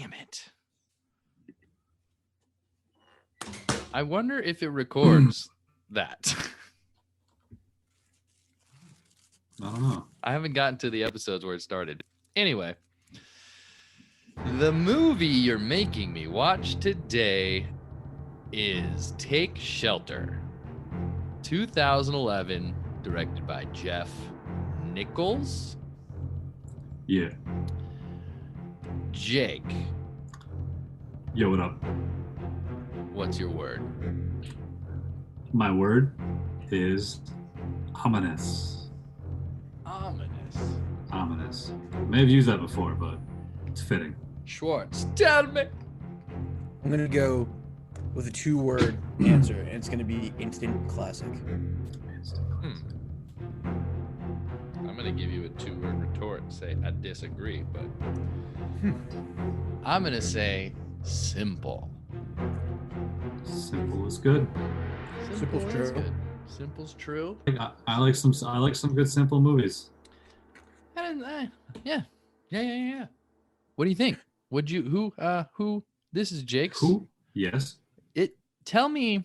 Damn it. I wonder if it records that. I don't know. I haven't gotten to the episodes where it started. Anyway, the movie you're making me watch today is Take Shelter, 2011, directed by Jeff NICHOLS. Yeah. Jake, Yo, what up? what's your word? My word is ominous. Ominous. Ominous. May have used that before, but it's fitting. Schwartz, tell me. I'm going to go with a 2-word answer, and it's going to be instant classic. I'm going to give you a 2-word retort and say I disagree, but I'm going to say simple. Simple is good. Simple's is true. good. Simple's true. I like some good simple movies. Yeah. What do you think? Would you who this is Jake's? Who? Yes. Tell me.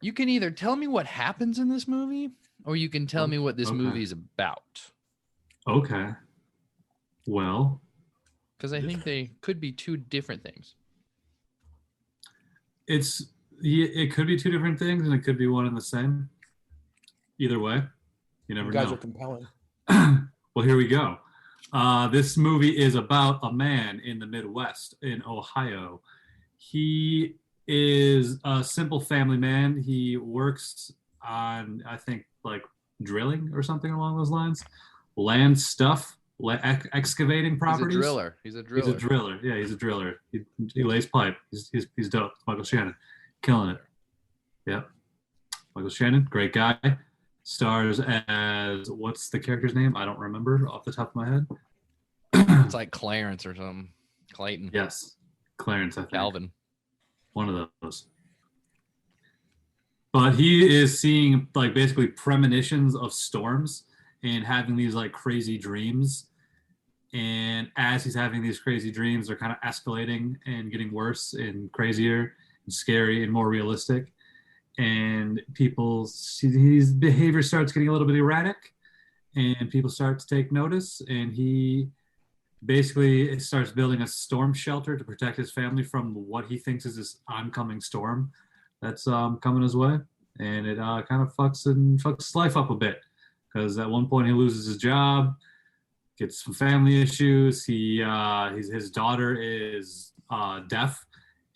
You can either tell me what happens in this movie, or you can tell me what this movie is about. Okay. Well, because I think they could be two different things. It could be two different things, and it could be one and the same. Either way, you never know. You guys are compelling. Well, here we go. This movie is about a man in the Midwest in Ohio. He is a simple family man. He works on, I think, like drilling or something along those lines. Land stuff, excavating properties. He's a driller. He's a driller. Yeah, he's a driller. He lays pipe. He's dope. Michael Shannon, killing it. Yep. Michael Shannon, great guy. Stars as, what's the character's name? I don't remember off the top of my head. It's like Clarence or something. Clayton. Yes. Clarence, I think. Calvin. One of those. But he is seeing like basically premonitions of storms and having these like crazy dreams. And as he's having these crazy dreams, they're kind of escalating and getting worse and crazier and scary and more realistic. And his behavior starts getting a little bit erratic, and people start to take notice. And he basically starts building a storm shelter to protect his family from what he thinks is this oncoming storm that's coming his way. And it kind of fucks his life up a bit, because at one point he loses his job, gets some family issues. His daughter is deaf,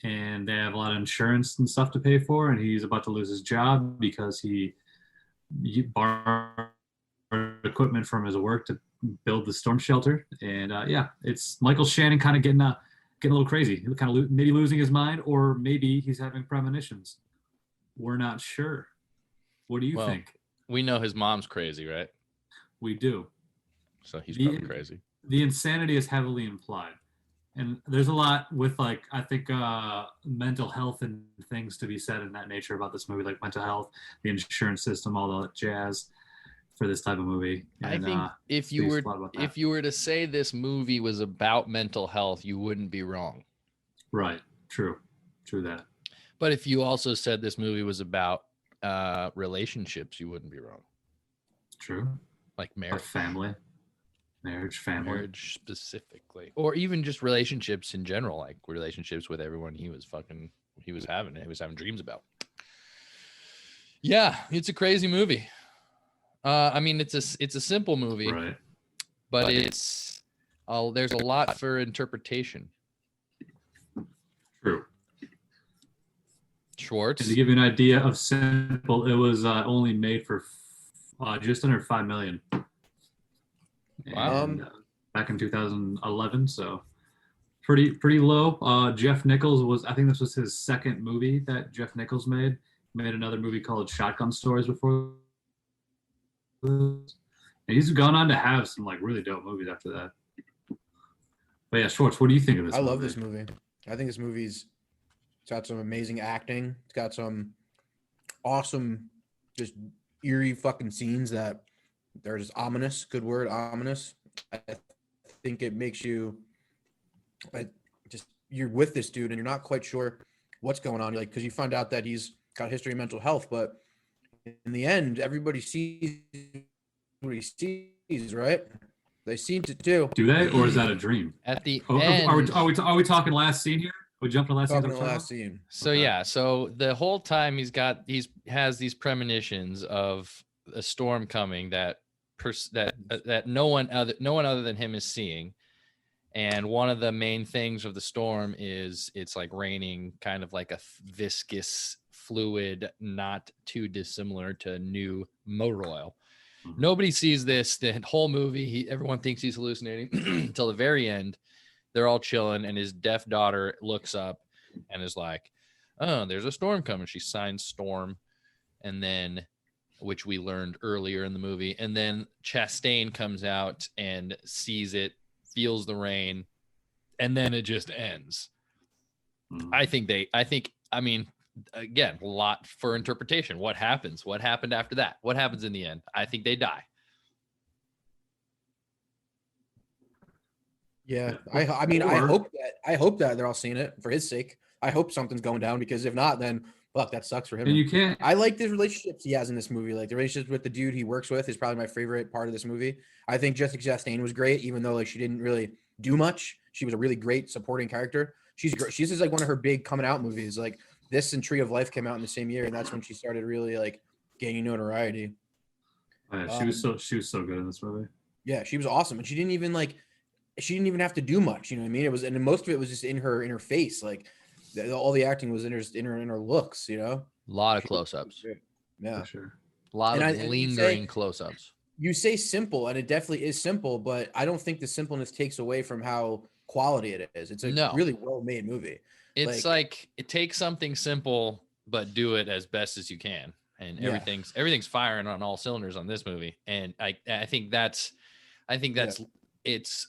and they have a lot of insurance and stuff to pay for, and he's about to lose his job because he borrowed equipment from his work to build the storm shelter. And it's Michael Shannon kind of getting a little crazy, kind of maybe losing his mind, or maybe he's having premonitions. We're not sure. What do you think? We know his mom's crazy, right? We do. So he's probably crazy. The insanity is heavily implied. And there's a lot with, like, I think mental health and things to be said in that nature about this movie, like mental health, the insurance system, all that jazz for this type of movie. And, I think if you were to say this movie was about mental health, you wouldn't be wrong. Right. True that. But if you also said this movie was about relationships, you wouldn't be wrong. True. Like marriage. Family. Marriage specifically, or even just relationships in general, like relationships with everyone he was having dreams about. Yeah, it's a crazy movie. I mean, it's a simple movie, right? But there's a lot for interpretation. True. Schwartz. And to give you an idea of simple, it was only made for just under $5 million. Wow. Back in 2011, so pretty low. Jeff NICHOLS I think this was his second movie that Jeff NICHOLS made. He made another movie called Shotgun Stories before this. And he's gone on to have some like really dope movies after that. But yeah, Schwartz, what do you think of this movie? I love this movie. I think this movie's got some amazing acting. It's got some awesome, just eerie fucking scenes that they're just ominous. Good word, ominous. I think it makes you But just you're with this dude and you're not quite sure what's going on. You're like, because you find out that he's got a history of mental health, but in the end, everybody sees what he sees, right? They seem to do. Do they, or is that a dream? At the Oh, end, are we talking last scene here? We jumping to last scene. Talking the last scene. so Okay. yeah, so the whole time has these premonitions of a storm coming that no one other than him is seeing. And one of the main things of the storm is it's like raining kind of like a viscous fluid, not too dissimilar to new motor oil. Mhm. Nobody sees this the whole movie. Everyone thinks he's hallucinating until the very end. They're all chilling, and his deaf daughter looks up and is like, "Oh, there's a storm coming." She signs storm, and then, which we learned earlier in the movie, and then Chastain comes out and sees it, feels the rain, and then it just ends. Mhm. I mean, again, a lot for interpretation. What happens? What happened after that? What happens in the end? I think they die. Yeah, Yeah. I mean, Or- I hope that they're all seeing it for his sake. I hope something's going down because if not, then fuck, that sucks for him. And you can't. I like the relationships he has in this movie. Like the relationships with the dude he works with is probably my favorite part of this movie. I think Jessica Chastain was great, even though like she didn't really do much. She was a really great supporting character. She's great. She's just like one of her big coming out movies. Like this and Tree of Life came out in the same year, and that's when she started really like gaining notoriety. Yeah, she was so good in this movie. Yeah, she was awesome, and she didn't even have to do much. You know what I mean? It was, and most of it was just in her face. Like all the acting was in her looks. You know, A lot of close-ups. yeah, For sure. A lot And of and lingering close-ups. you say simple, and it definitely is simple, but I don't think the simpleness takes away from how quality it is. It's a No. really well-made movie. It's like it takes something simple, but do it as best as you can. And Yeah. everything's firing on all cylinders on this movie. And I think that's it's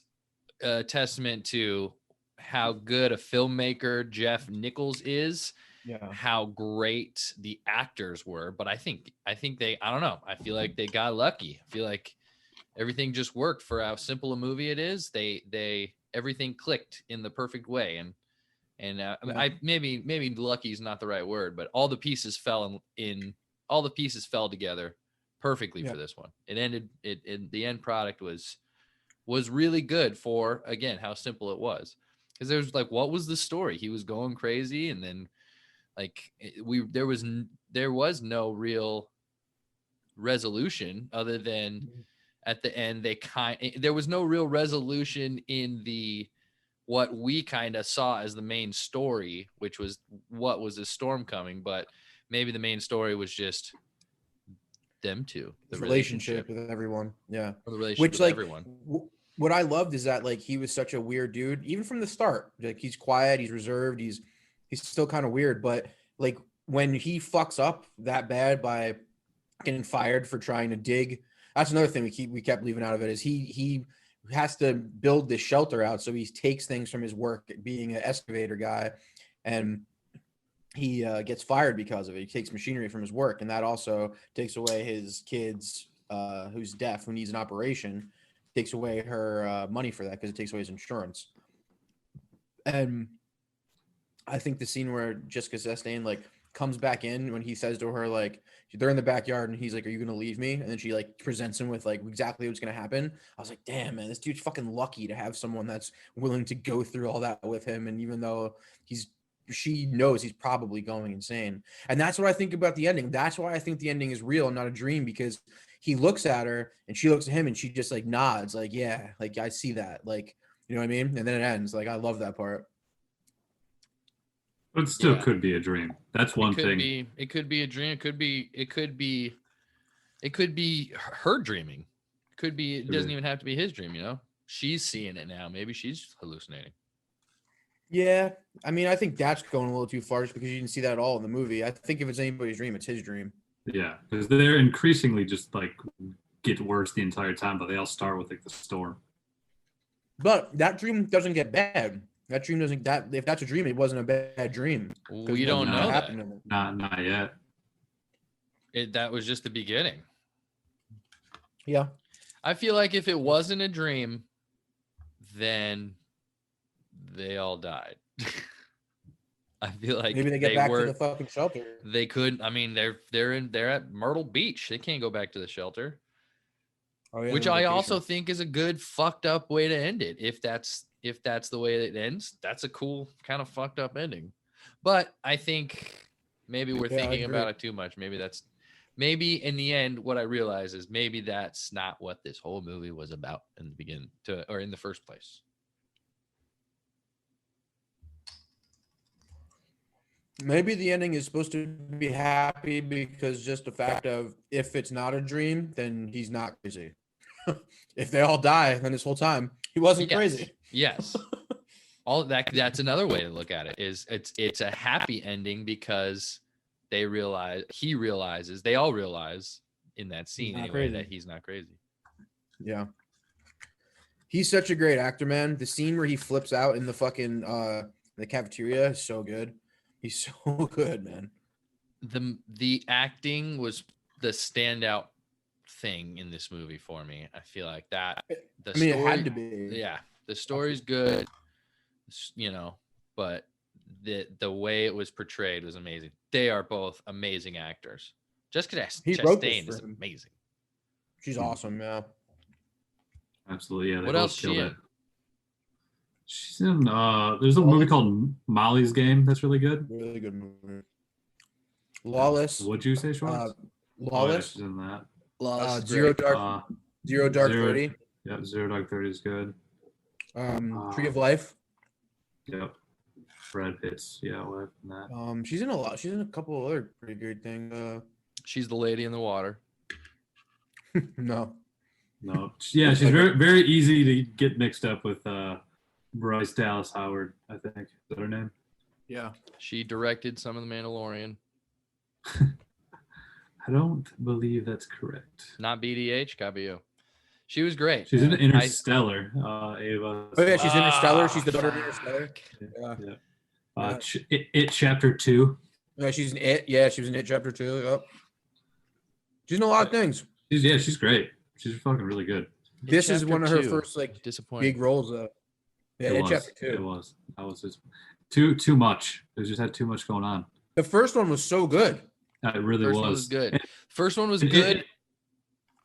a testament to how good a filmmaker Jeff Nichols is, Yeah, how great the actors were. But I think they, I don't know. I feel like they got lucky. I feel like everything just worked for how simple a movie it is. Everything clicked in the perfect way. And I mean, Yeah. maybe lucky is not the right word, but all the pieces fell all the pieces fell together perfectly Yeah. for this one. The end product was really good for, again, how simple it was. Because there's like, what was the story? He was going crazy, and then like there was no real resolution other than at the end there was no real resolution in what we kind of saw as the main story, which was what was the storm coming, but maybe the main story was just them two, the relationship with everyone. Yeah, or the relationship which with like everyone. what I loved is that like he was such a weird dude, even from the start. Like he's quiet, he's reserved, he's still kind of weird, but like when he fucks up that bad by getting fired for trying to dig, that's another thing we kept leaving out of it is he has to build this shelter out, so he takes things from his work being an excavator guy, and he gets fired because of it. He takes machinery from his work, and that also takes away his kids, who's deaf, who needs an operation, takes away her money for that because it takes away his insurance. And I think the scene where Jessica Chastain like comes back in when he says to her like they're in the backyard and he's like, "Are you gonna leave me?" And then she like presents him with like exactly what's gonna happen. I was like, "Damn, man, this dude's fucking lucky to have someone that's willing to go through all that with him." And even though she knows he's probably going insane, and that's what I think about the ending. That's why I think the ending is real and not a dream, because he looks at her and she looks at him and she just like nods, like, "Yeah, like I see that," like, you know what I mean? And then it ends. Like I love that part. But it still Yeah. could be a dream. That's one thing. It could be a dream. It could be her dreaming. It doesn't even have to be his dream, you know? She's seeing it now. Maybe she's hallucinating. Yeah, I mean, I think that's going a little too far just because you didn't see that at all in the movie. I think if it's anybody's dream, it's his dream. Yeah, because they're increasingly just like get worse the entire time, but they all start with like the storm. But that dream doesn't get bad. That dream doesn't. That if that's a dream, it wasn't a bad dream. We don't know that. Not yet. That was just the beginning. Yeah. I feel like if it wasn't a dream, then they all died. I feel like Maybe they get back to the fucking shelter. They couldn't. I mean, they're at Myrtle Beach. They can't go back to the shelter. Oh, yeah, Which on I vacation. also think is a good fucked up way to end it. If that's the way it ends, that's a cool kind of fucked up ending. But I think maybe we're thinking about it too much. Maybe in the end, what I realize is maybe that's not what this whole movie was about in the beginning or in the first place. Maybe the ending is supposed to be happy because just the fact of if it's not a dream, then he's not crazy. If they all die, then this whole time he wasn't crazy. Yes. All that's another way to look at it is it's a happy ending because they all realize in that scene anyway that he's not crazy. Yeah. He's such a great actor, man. The scene where he flips out in the fucking the cafeteria is so good. He's so good, man. The acting was the standout thing in this movie for me. I feel like that story, it had to be. Yeah, the story's good, but the way it was portrayed was amazing. They are both amazing actors. Jessica Chastain is amazing. She's awesome, yeah. Absolutely, yeah. What else she in? She's in there's a movie called Molly's Game that's really good. Really good movie. Lawless. What'd you say, Schwartz? Lawless. Oh, yeah, she's in that. Lawless. Zero Dark 30. Yeah, Zero Dark 30 is good. Tree of Life. Yep. Brad Pitt's wife in that. She's in a lot. She's in a couple of other pretty good things. She's the lady in the water. No. Yeah, she's very very easy to get mixed up with Bryce Dallas Howard, I think. Is that her name? Yeah. She directed some of The Mandalorian. I don't believe that's correct. Not BDH, Cabello. She was great. She's in Interstellar. Ava. Oh yeah, she's Interstellar. She's the daughter of Interstellar. Yeah. It Chapter 2. Yeah, she's in It. Yeah, she was in It Chapter 2. Yep. She's in a lot of things. She's great. She's fucking really good. This is one of her first big roles. Yeah, It Chapter 2. It was. That was just too much. It just had too much going on. The first one was so good. It really was. First one was good. First one was good.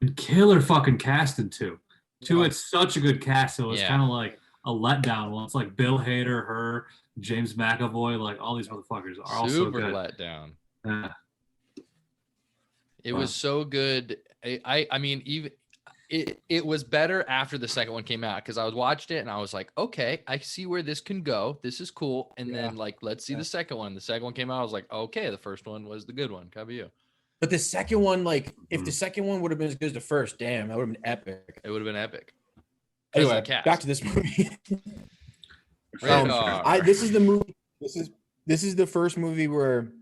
And killer fucking casted too. It's such a good cast. So it's kind of like a letdown. Well, it's like Bill Hader, her, James McAvoy, like all these motherfuckers are all so good. Super letdown. Yeah. It was so good. I mean, even it was better after the second one came out because I was watching it and I was like, okay, I see where this can go. This is cool. And then let's see the second one. The second one came out. I was like, okay, the first one was the good one. Cabello. But the second one, if the second one would have been as good as the first, damn, that would have been epic. It would have been epic. Anyway, back to this movie. This is the movie. This is the first movie where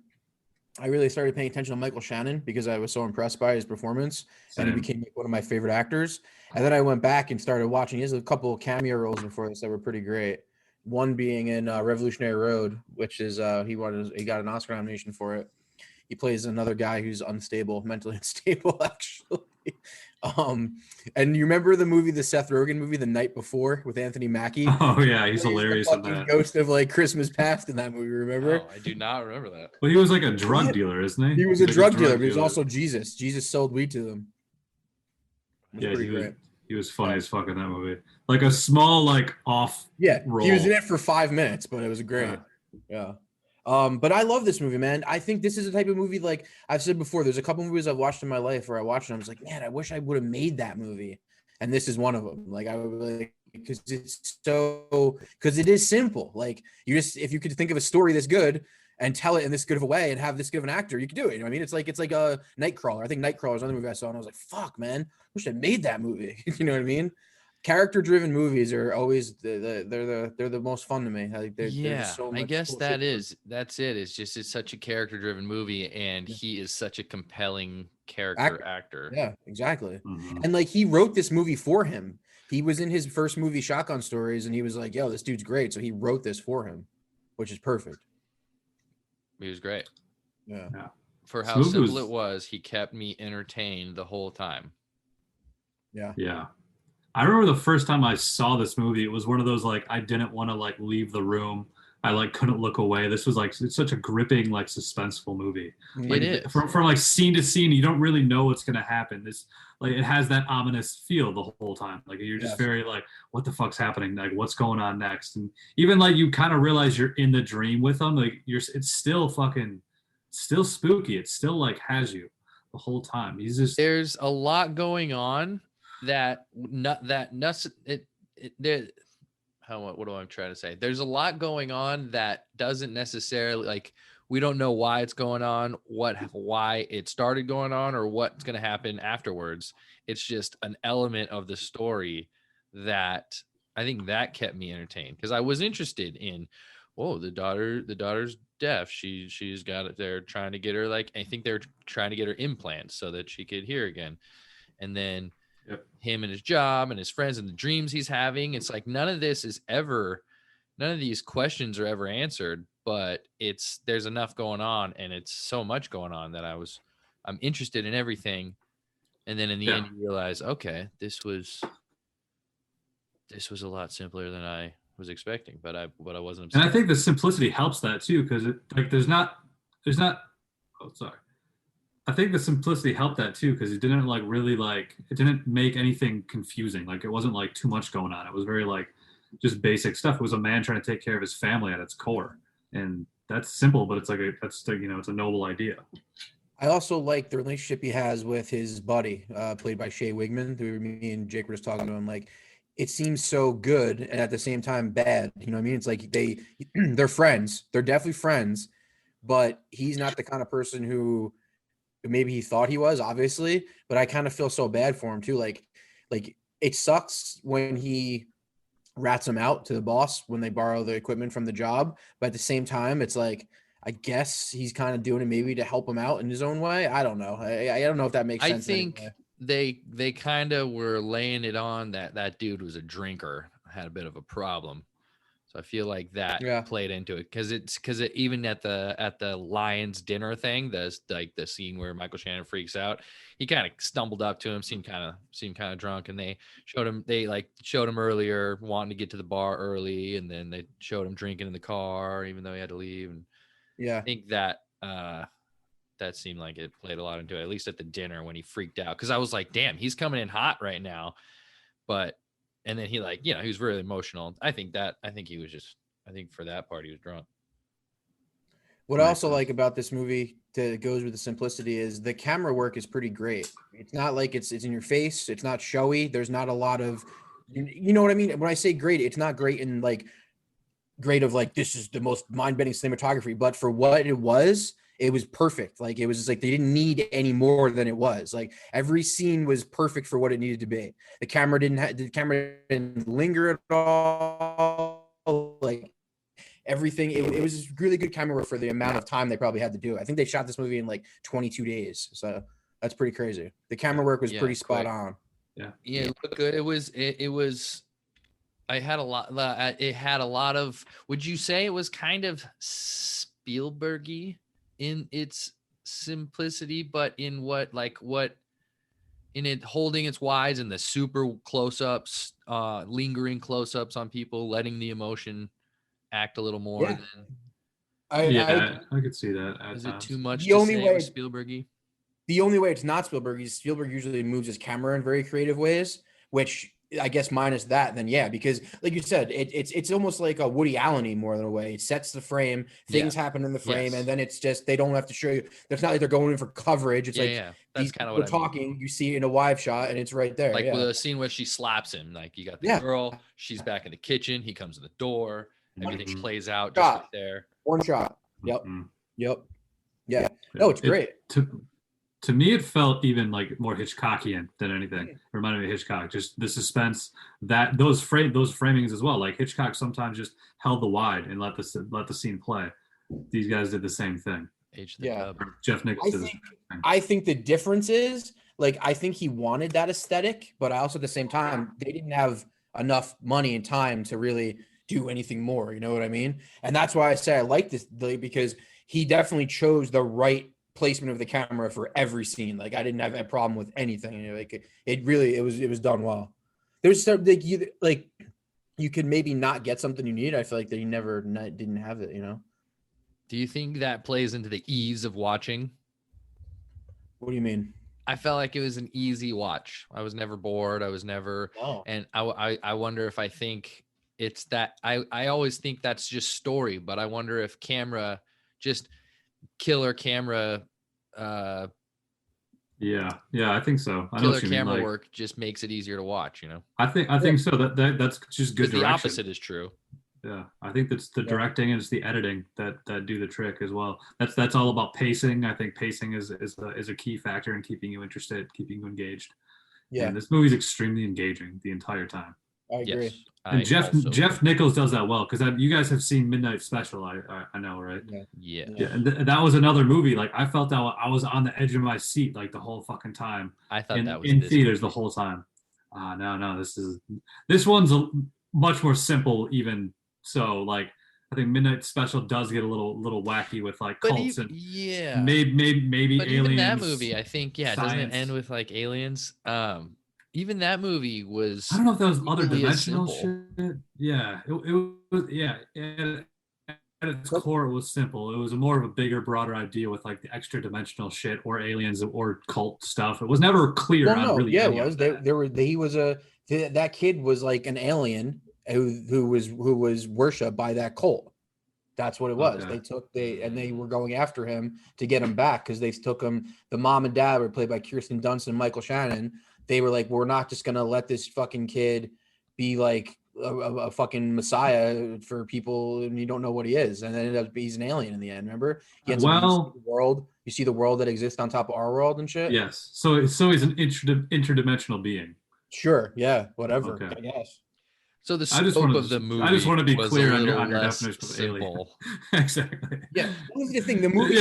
I really started paying attention to Michael Shannon because I was so impressed by his performance, and he became one of my favorite actors. And then I went back and started watching. He has a couple of cameo roles before this that were pretty great. One being in Revolutionary Road, which is he got an Oscar nomination for it. He plays another guy who's mentally unstable, actually. And you remember the movie, the Seth Rogen movie, The Night Before with Anthony Mackie? Oh yeah, he's hilarious in that. Ghost of Christmas Past in that movie, remember? Oh, I do not remember that. Well, he was like a drug dealer, isn't he? He was a drug dealer, but he was also Jesus. Jesus sold weed to them. He was funny as fuck in that movie. Like a small, off. Yeah, role. He was in it for 5 minutes, but it was great. Yeah. But I love this movie, man. I think this is the type of movie, like I've said before, there's a couple movies I've watched in my life where I watched and I was like, man, I wish I would have made that movie. And this is one of them. Like I would because it is simple. Like if you could think of a story this good and tell it in this good of a way and have this good of an actor, you could do it. You know what I mean? It's like a Nightcrawler. I think Nightcrawler is another movie I saw and I was like, fuck, man, I wish I made that movie. You know what I mean? Character-driven movies are always they're the most fun to me. There's so much I guess that's it. It's such a character-driven movie, and he is such a compelling actor. Yeah, exactly. Mm-hmm. And he wrote this movie for him. He was in his first movie, Shotgun Stories, and he was like, "Yo, this dude's great." So he wrote this for him, which is perfect. He was great. Yeah. For how simple it was, he kept me entertained the whole time. Yeah. Yeah. I remember the first time I saw this movie, it was one of those like I didn't want to like leave the room. I like couldn't look away. This was like it's such a gripping, like suspenseful movie. It Like is. from like scene to scene, you don't really know what's gonna happen. This like it has that ominous feel the whole time. Like you're just Yes. very like, what the fuck's happening? Like what's going on next? And even like you kind of realize you're in the dream with them. Like it's still fucking still spooky. It still like has you the whole time. He's just There's a lot going on that not that it there. What do I try to say? There's a lot going on that doesn't necessarily like we don't know why it's going on, why it started going on, or what's going to happen afterwards. It's just an element of the story that I think that kept me entertained because I was interested in. Oh, the daughter's deaf. She's got it. They're trying to get her like I think they're trying to get her implants so that she could hear again, and then him and his job and his friends and the dreams he's having. It's like none of these questions are ever answered, but there's enough going on and it's so much going on that I'm interested in everything. And then in the end you realize, okay, this was a lot simpler than I was expecting, but I wasn't upset. And I think the simplicity helps that too, because it like there's not oh sorry. I think the simplicity helped that too, because it didn't like really like it didn't make anything confusing. Like it wasn't like too much going on. It was very like just basic stuff. It was a man trying to take care of his family at its core. And that's simple, but it's like it's a noble idea. I also like the relationship he has with his buddy, played by Shea Wigman. Me and Jake were just talking to him. Like, it seems so good and at the same time bad. You know what I mean? It's like they're friends. They're definitely friends, but he's not the kind of person who maybe he thought he was, obviously. But I kind of feel so bad for him too. Like it sucks when he rats him out to the boss when they borrow the equipment from the job. But at the same time, it's like, I guess he's kind of doing it maybe to help him out in his own way. I don't know. I don't know if that makes sense. I think they kind of were laying it on that dude was a drinker, had a bit of a problem. So I feel like that played into it because even at the Lions dinner thing, the scene where Michael Shannon freaks out, he kind of stumbled up to him, seemed kind of drunk, and they showed him earlier wanting to get to the bar early, and then they showed him drinking in the car even though he had to leave. And I think that that seemed like it played a lot into it, at least at the dinner when he freaked out, because I was like, damn, he's coming in hot right now, and then he he was really emotional. I think he was for that part he was drunk. What I also like about this movie that goes with the simplicity is the camera work is pretty great. It's not like it's in your face. It's not showy. There's not a lot of, you know what I mean? When I say great, it's not great in like great of like, this is the most mind-bending cinematography, but for what it was perfect. Like it was just like they didn't need any more than it was. Like every scene was perfect for what it needed to be. The camera didn't linger at all. Like everything, it was really good camera work for the amount of time they probably had to do it. I think they shot this movie in like 22 days. So that's pretty crazy. The camera work was pretty spot on. Yeah, it looked good. It was. It had a lot of. Would you say it was kind of Spielbergy in its simplicity, but in in it holding its wides and the super close-ups, lingering close-ups on people, letting the emotion act a little more than I could see that. Is it too much to say it was Spielbergy? The only way it's not Spielberg is Spielberg usually moves his camera in very creative ways, which I guess minus that, then because like you said, it's almost like a Woody Allen-y more than a way. It sets the frame, things happen in the frame, and then it's just they don't have to show you. It's not like they're going in for coverage. It's that's kind of what I'm talking. You see it in a wide shot, and it's right there. Like with a scene where she slaps him. Like you got the girl, she's back in the kitchen, he comes to the door, everything plays out just right there. One shot. Yep. Yep. Yeah. No, it's great. To me, it felt even like more Hitchcockian than anything. It reminded me of Hitchcock, just the suspense, that those framings as well. Like Hitchcock sometimes just held the wide and let the scene play. These guys did the same thing. Jeff Nichols did the same thing. I think the difference is I think he wanted that aesthetic, but I also at the same time they didn't have enough money and time to really do anything more. You know what I mean? And that's why I say I like this, because he definitely chose the right placement of the camera for every scene. Like I didn't have a problem with anything. Like it was done well. There's some you could maybe not get something you need. I feel like that he never didn't have it. Do you think that plays into the ease of watching? What do you mean? I felt like it was an easy watch. I was never bored. I was never, and I wonder if I think it's that I always think that's just story, but I wonder if just killer camera, yeah, I think so. I know killer what you mean. camera Like, work just makes it easier to watch. I think so. That's just good The direction. opposite is true. Yeah, I think that's the directing and it's the editing that do the trick as well. That's all about pacing. I think pacing is a key factor in keeping you interested, keeping you engaged. Yeah, and this movie's extremely engaging the entire time. I agree. Yes, And Jeff Nichols does that well, because you guys have seen Midnight Special, I know, right? Yeah. And that was another movie. Like, I felt that I was on the edge of my seat like the whole fucking time. I thought that was in theaters the whole time. No, this one's much more simple even. So, like, I think Midnight Special does get a little wacky with like cults and maybe but aliens. Even that movie, I think, science. doesn't it end with like aliens? Even that movie was. I don't know if that was other dimensional shit. Yeah, it was. Yeah, at its core, it was simple. It was more of a bigger, broader idea with like the extra dimensional shit or aliens or cult stuff. It was never clear. Well, no, really it was. That kid was like an alien who was worshipped by that cult. That's what it was. Okay. They were going after him to get him back because they took him. The mom and dad were played by Kirsten Dunst and Michael Shannon. They were like, we're not just gonna let this fucking kid be like a fucking messiah for people, and you don't know what he is. And then he's an alien in the end. Remember? He ends up the world. You see the world that exists on top of our world and shit. Yes. So he's an interdimensional being. Sure. Yeah. Whatever. Okay. I guess. So the scope of the movie. I just want to be clear on your definition of alien. Exactly. Yeah. What was the thing? The movie.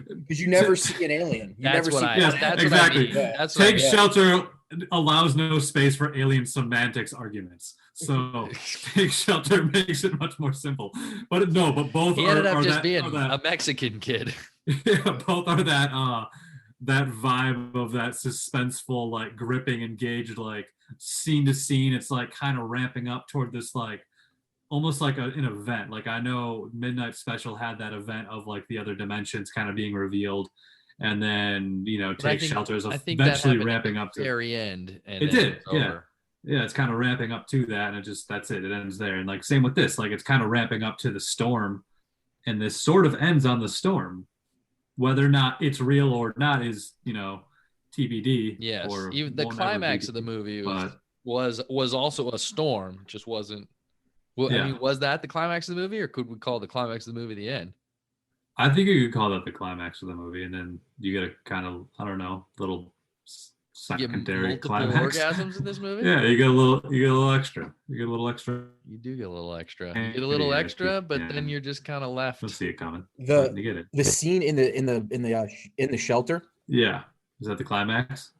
Because you never see an alien. That's exactly. What I mean. That's Take Shelter allows no space for alien semantics arguments. So Take Shelter makes it much more simple. But both he ended up just being a Mexican kid. Yeah, both are that vibe of that suspenseful, like gripping, engaged, like scene to scene. It's like kind of ramping up toward this like almost like an event. Like, I know Midnight Special had that event of like the other dimensions kind of being revealed, and then Take Shelter is eventually ramping up to the very end. And it did, yeah. It's kind of ramping up to that, and that's it. It ends there, and like same with this. Like, it's kind of ramping up to the storm, and this sort of ends on the storm. Whether or not it's real or not is TBD. Yes, or even the climax of the movie was also a storm. Just wasn't. Well, I mean, was that the climax of the movie, or could we call the climax of the movie the end? I think you could call that the climax of the movie, and then you get a kind of, I don't know, little secondary climax. Orgasms in this movie. Yeah, you get a little extra. You get a little extra. You do get a little extra. You get a little extra, but then you're just kind of left. Don't see it coming. You get it. The scene in the shelter. Yeah, is that the climax?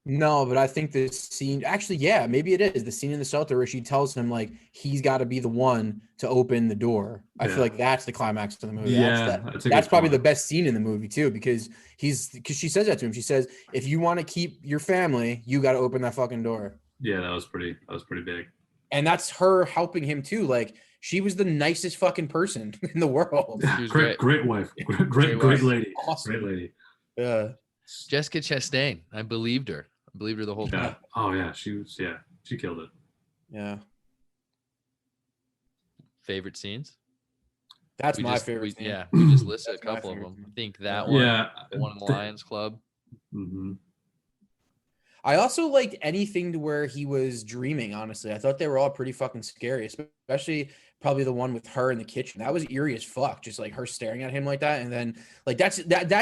No, but I think the scene actually, maybe it is the scene in the shelter where she tells him like he's got to be the one to open the door. I feel like that's the climax of the movie. Yeah, that's probably the best scene in the movie too, because she says that to him. She says, "If you want to keep your family, you got to open that fucking door." Yeah, that was pretty big. And that's her helping him too. Like, she was the nicest fucking person in the world. Great wife, great lady, awesome. Great lady. Yeah, Jessica Chastain. I believed her the whole time. Oh yeah, she killed it. Yeah. Favorite scenes? That's my favorite. We just listed a couple of them. I think that one. Yeah, the one in the Lions Club. Mm-hmm. I also liked anything to where he was dreaming. Honestly, I thought they were all pretty fucking scary, especially probably the one with her in the kitchen. That was eerie as fuck. Just like her staring at him like that, and then like that's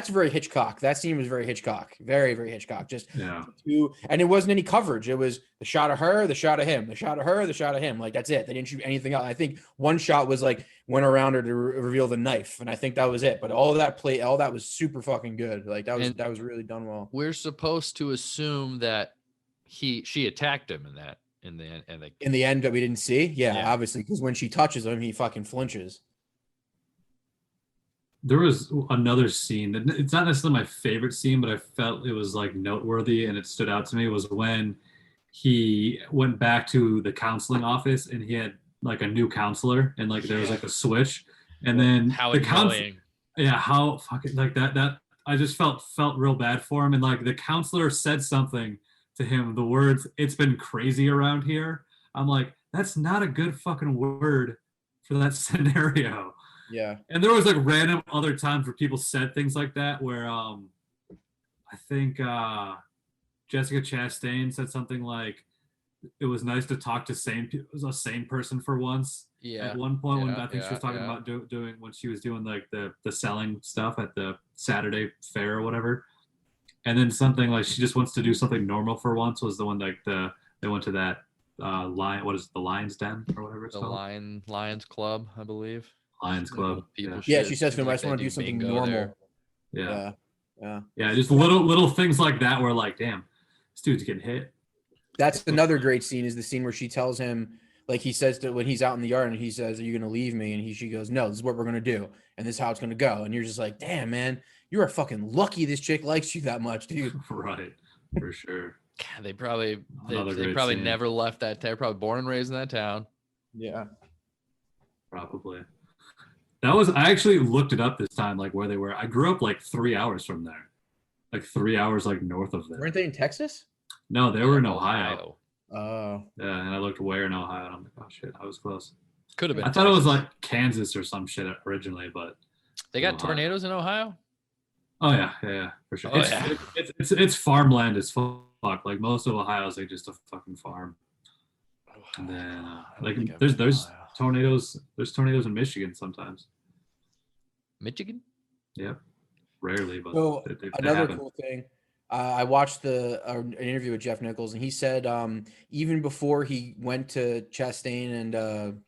very Hitchcock. That scene was very Hitchcock, very very Hitchcock. Just and it wasn't any coverage. It was the shot of her, the shot of him, the shot of her, the shot of him. Like, that's it. They didn't shoot anything else. I think one shot was like went around her to reveal the knife, and I think that was it. But all that was super fucking good. Like, that was really done well. We're supposed to assume that she attacked him in that. In the end that we didn't see, obviously, because when she touches him, he fucking flinches. There was another scene. It's not necessarily my favorite scene, but I felt it was like noteworthy and it stood out to me. Was when he went back to the counseling office and he had like a new counselor and like there was like a switch, and then How the annoying. yeah, how fucking like that I just felt real bad for him, and like the counselor said something to him, the words "it's been crazy around here." I'm like, that's not a good fucking word for that scenario. Yeah. And there was like random other times where people said things like that where I think Jessica Chastain said something like, "It was nice to talk to a sane person for once." Yeah. At one point, when Yeah, I think she was talking yeah. about doing when she was doing like the selling stuff at the Saturday fair or whatever, and then something like she just wants to do something normal for once was the one like they went to that lion, what is it, the Lion's Den or whatever it's The called. Lions Club, I believe. Lions Club. People Yeah, shit. she says, Seems "I like just they want to do something bingo normal." there. Yeah. Yeah. Yeah. Yeah, just little things like that where like, damn, this dude's getting hit. That's another great scene, is the scene where she tells him, like he says to when he's out in the yard and he says, "Are you gonna leave me?" And she goes, "No, this is what we're gonna do, and this is how it's gonna go." And you're just like, "Damn, man, you are fucking lucky this chick likes you that much, dude." Right, for sure. God, they probably Another they great probably scene. never left that. They're probably born and raised in that town. Yeah. Probably. That was, I actually looked it up this time, like where they were. I grew up like 3 hours from there, like 3 hours like north of there. Weren't they in Texas? No, they were in Ohio. Oh. Yeah, and I looked where in Ohio, and I'm like, oh shit, I was close. Could have been. I thought it was like Kansas or some shit originally, but They got Ohio. tornadoes in Ohio. Oh yeah, for sure. Oh, it's, yeah. it's farmland as fuck. Like most of Ohio is like just a fucking farm. And then like there's tornadoes. There's tornadoes in Michigan sometimes. Michigan. Yep, rarely, but So they another happen. cool thing, I watched an interview with Jeff Nichols, and he said even before he went to Chastain and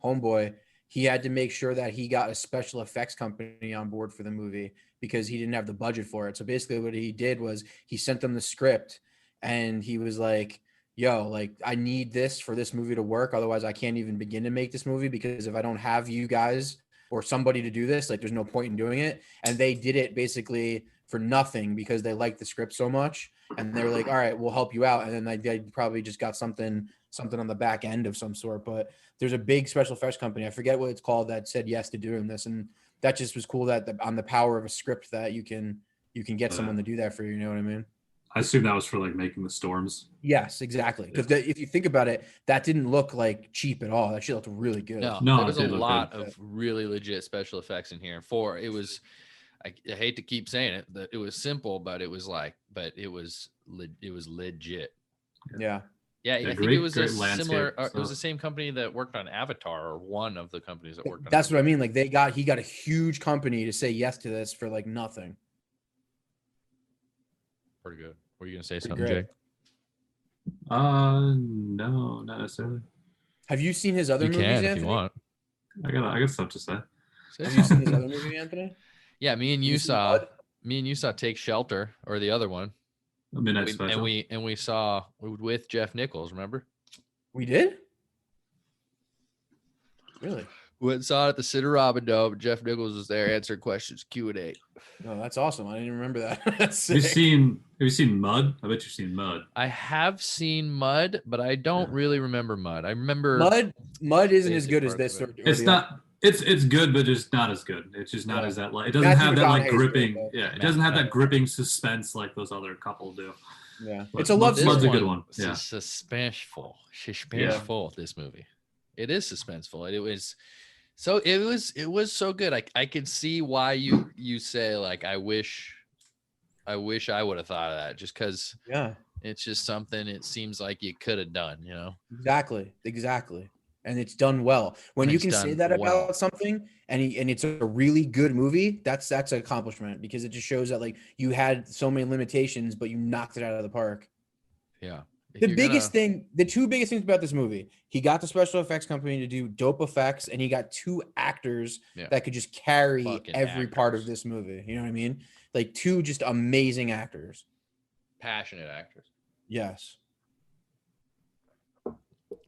Homeboy, he had to make sure that he got a special effects company on board for the movie because he didn't have the budget for it. So basically, what he did was he sent them the script, and he was like, "Yo, like I need this for this movie to work. Otherwise, I can't even begin to make this movie because if I don't have you guys or somebody to do this, like there's no point in doing it." And they did it basically for nothing because they liked the script so much, and they were like, "All right, we'll help you out." And then they probably just got something on the back end of some sort. But there's a big special effects company, I forget what it's called, that said yes to doing this, and that just was cool that on the power of a script that you can get someone to do that for you. You know what I mean? I assume that was for like making the storms. Yes, exactly. Because if you think about it, that didn't look like cheap at all. That shit looked really good. No, No, there was it a did look lot good. of really legit special effects in here. It was, I hate to keep saying it, that it was simple, but it was legit. Yeah. Yeah, Yeah, I think great- it was a great landscape similar. It was stuff. the same company that worked on Avatar, or one of the companies that worked on. That's what I mean. Like he got a huge company to say yes to this for like nothing. Pretty good. Were you gonna say Pretty something, great. Jake? No, not necessarily. Have you seen his other You movies, can Anthony? if you want. I got stuff to say. Have you seen his other movie, Anthony? Yeah, me and Have you seen saw. Mud? Me and you saw Take Shelter, or the other one. Midnight Special. And we saw with Jeff Nichols. Remember? We did? Really? Went and saw it at the City Robin Dome. Jeff Nichols was there answering questions, Q&A. Oh, that's awesome. I didn't even remember that. That's Have sick. you seen Mud? I bet you've seen Mud. I have seen Mud, but I don't really remember Mud. I remember Mud isn't as basic good as parts this. of it. It's not. It's good, but just not as good. It's just not Yeah. as that like. It doesn't Matthew have that like McConaughey's good, gripping. though. Yeah, it doesn't have that gripping suspense like those other couple do. Yeah. But It's a love Mud's story. a good one. Yeah. Suspenseful. This movie. It is suspenseful. It was so good. I could see why you say like I wish I would have thought of that, just because Yeah. it's just something it seems like you could have done, you know. Exactly. And it's done well. When And you it's can say done that well. about something and it's a really good movie, that's an accomplishment because it just shows that like you had so many limitations, but you knocked it out of the park. Yeah. If The you're biggest gonna- thing, the two biggest things about this movie, he got the special effects company to do dope effects, and he got two actors Yeah. that could just carry Fucking every part of actors. this movie. You know what I mean? Like two just amazing actors. passionate actors. Yes.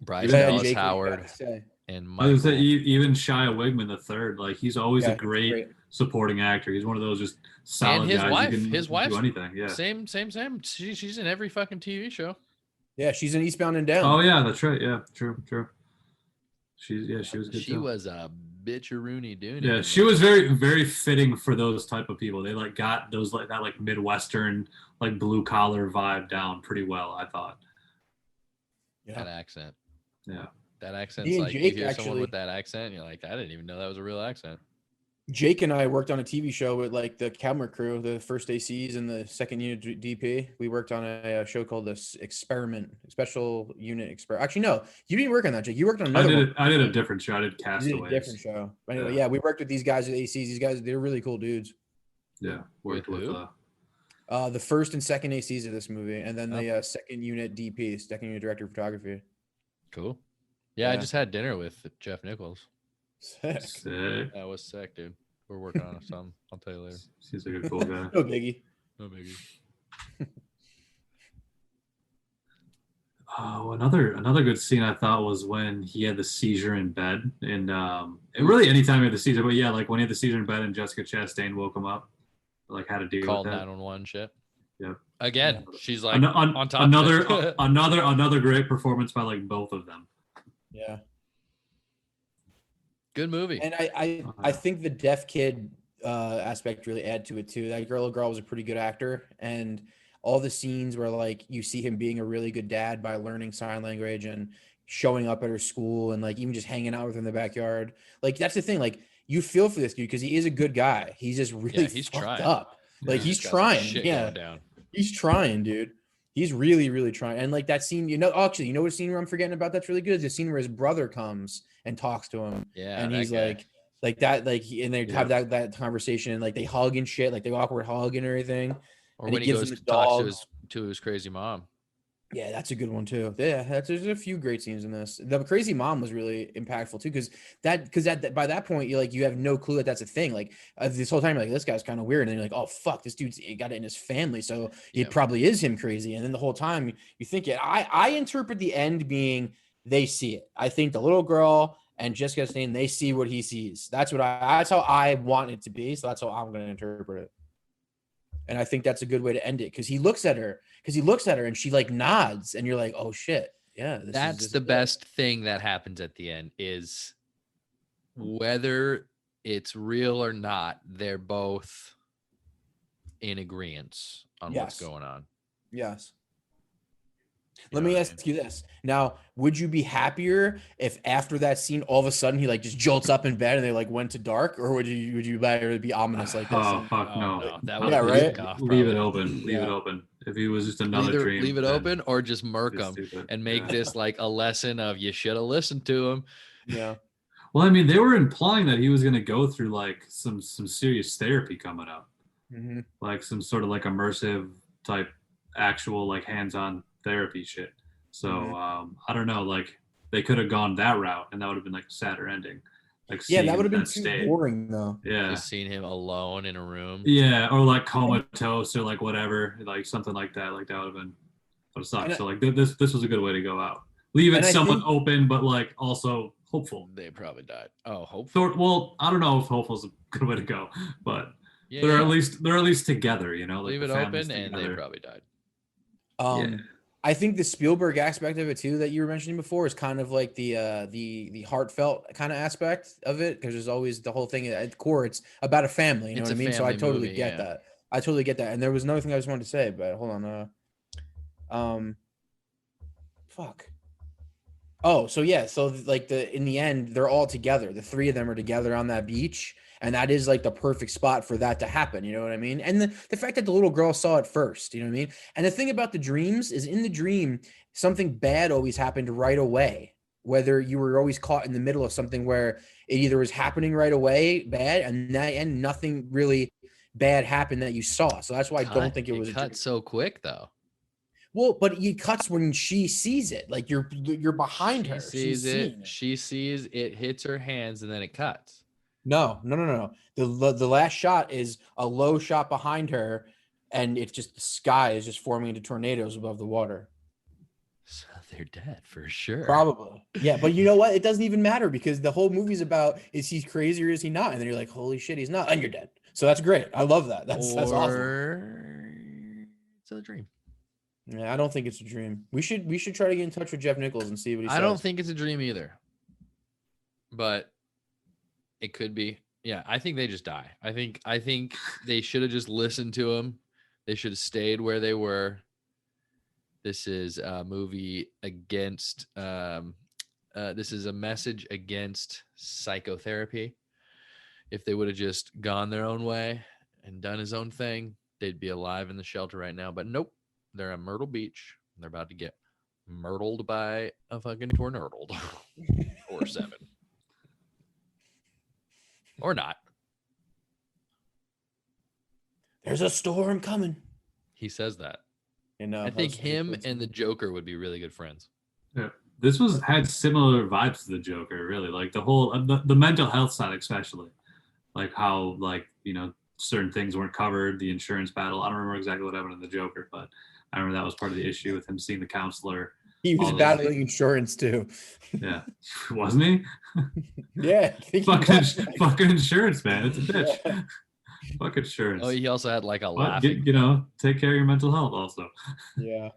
Bryce Go ahead, Dallas Jake, what you Howard got to say. and I Michael. was gonna say even Shia Wigman the third, like he's always Yeah, a he's great, great. supporting actor. He's one of those just solid his guys. wife- who can his wife's do anything. Yeah. Same. She's in every fucking TV show. Yeah, she's in Eastbound and Down. Oh yeah, that's right. Yeah, true. She was good She too. was a bitcheroony dooney. Yeah, she was very fitting for those type of people. They like got those like that like Midwestern like blue collar vibe down pretty well, I thought. That accent. Yeah. That accent's Me and like, you Jake hear someone actually- with that accent, you're like, I didn't even know that was a real accent. Jake and I worked on a TV show with like the camera crew, the first ACs and the second unit DP. We worked on a show called this Experiment, Special Unit Experiment. Actually, no, you didn't work on that, Jake. You worked on another one. I did a different show. I did You did Castaways. a different show. But anyway, yeah, we worked with these guys at ACs. These guys, they're really cool dudes. Yeah, worked With with who? The first and second ACs of this movie, and then the second unit DP, second unit director of photography. Cool. Yeah, I Yeah. just had dinner with Jeff Nichols. Sick. sick. That was sick, dude. We're working on some. I'll tell you later. Seems like a cool guy. No biggie. No biggie. Oh, another good scene I thought was when he had the seizure in bed, and really anytime he had the seizure, but yeah, like when he had the seizure in bed and Jessica Chastain woke him up, like how to deal Called with that. 911 shit. Yep. Again, she's like on top another of it. another great performance by like both of them. Yeah. Good movie. And I think the deaf kid aspect really add to it too. That little girl was a pretty good actor, and all the scenes where like you see him being a really good dad by learning sign language and showing up at her school and like even just hanging out with her in the backyard. Like that's the thing. Like you feel for this dude because he is a good guy. He's just really he's fucked trying. up. Like Yeah, he's Got some trying. shit Yeah, going down. he's trying, dude. He's really trying. And like that scene, actually, you know what scene where I'm forgetting about that's really good is the scene where his brother comes and talks to him. Yeah, And that he's guy. like that, like and they have that conversation and like they hug and shit, like the awkward hug and everything. Or and when he he gives goes him to the talk dog. to his crazy mom. Yeah, that's a good one too. Yeah, there's a few great scenes in this. The crazy mom was really impactful too, because that by that point you have no clue that that's a thing. Like this whole time, you're like this guy's kind of weird, and then you're like, oh fuck, this dude's got it in his family, so it probably is him crazy. And then the whole time you think it. I interpret the end being they see it. I think the little girl and Jessica Chastain, they see what he sees. That's how I want it to be. So that's how I'm going to interpret it. And I think that's a good way to end it because he looks at her and she like nods and you're like, oh shit. Yeah. That's the best thing that happens at the end is whether it's real or not, they're both in agreement on what's going on. Yes. Let me ask you this. Now, would you be happier if after that scene, all of a sudden he like just jolts up in bed and they like went to dark, or would you rather be ominous like this? Oh fuck no! That would right? Leave it open. Leave it open. If he was just another dream, leave it then open or just murk him and make this like a lesson of you should have listened to him. Yeah. Well, I mean, they were implying that he was going to go through like some serious therapy coming up, like some sort of like immersive type, actual like hands-on therapy shit. So I don't know, like they could have gone that route and that would have been like a sadder ending. Like that would have been too boring though. Yeah, just seeing him alone in a room. Yeah, or like comatose or like whatever, like something like that. Like that would have been what sucks. So like this was a good way to go out. Leave it somewhat open, but like also hopeful. They probably died. Oh, hopeful. Well, I don't know if hopeful's a good way to go, but they're at least together. You know, like leave it open and they probably died. I think the Spielberg aspect of it too that you were mentioning before is kind of like the heartfelt kind of aspect of it because there's always the whole thing at core it's about a family, you know what I mean? So I totally get that. I totally get that. And there was another thing I just wanted to say, but hold on. Fuck. Oh, so yeah, so like in the end they're all together. The three of them are together on that beach. And that is like the perfect spot for that to happen. You know what I mean? And the fact that the little girl saw it first, you know what I mean? And the thing about the dreams is in the dream, something bad always happened right away. Whether you were always caught in the middle of something where it either was happening right away, bad, and nothing really bad happened that you saw. So that's why I don't think it was cut so quick though. Well, but it cuts when she sees it. Like you're behind her. She sees it hits her hands and then it cuts. No. The last shot is a low shot behind her, and it's just the sky is just forming into tornadoes above the water. So they're dead for sure. Probably. Yeah, but you know what? It doesn't even matter because the whole movie's about is he crazy or is he not? And then you're like, holy shit, he's not, and you're dead. So that's great. I love that. That's awesome. It's a dream. Yeah, I don't think it's a dream. We should try to get in touch with Jeff Nichols and see what he says. I don't think it's a dream either. But it could be. Yeah, I think they just die. I think they should have just listened to him. They should have stayed where they were. This is a movie against this is a message against psychotherapy. If they would have just gone their own way and done his own thing, they'd be alive in the shelter right now. But nope, they're at Myrtle Beach. And they're about to get myrtled by a fucking tornado or 7. Or not. There's a storm coming. He says that. And I think him and the Joker would be really good friends. Yeah, this had similar vibes to the Joker, really. Like the whole the mental health side, especially, like how certain things weren't covered, the insurance battle. I don't remember exactly what happened in the Joker, but I remember that was part of the issue with him seeing the counselor. He was battling insurance too. Yeah, wasn't he? Yeah, fucking insurance, man. It's a bitch. Yeah. Fuck insurance. Oh, he also had like a laugh. Take care of your mental health also. Yeah.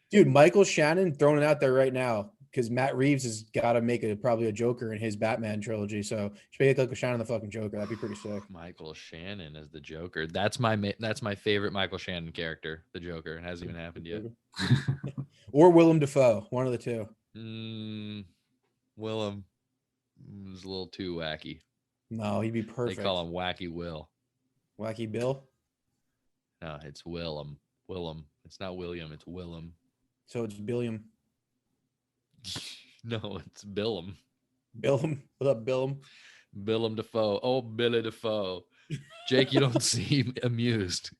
Dude, Michael Shannon throwing it out there right now because Matt Reeves has got to make probably a Joker in his Batman trilogy. So should make Michael Shannon the fucking Joker. That'd be pretty sick. Michael Shannon as the Joker. That's my favorite Michael Shannon character, the Joker. It hasn't even happened yet. Or Willem Dafoe, one of the two. Willem is a little too wacky. No, he'd be perfect. They call him Wacky Will. Wacky Bill? No, it's Willem. Willem. It's not William. It's Willem. So it's Billiam. No, it's Billum. Billum. What up, Billum? Willem Dafoe. Oh, Billy Dafoe. Jake, you don't seem amused.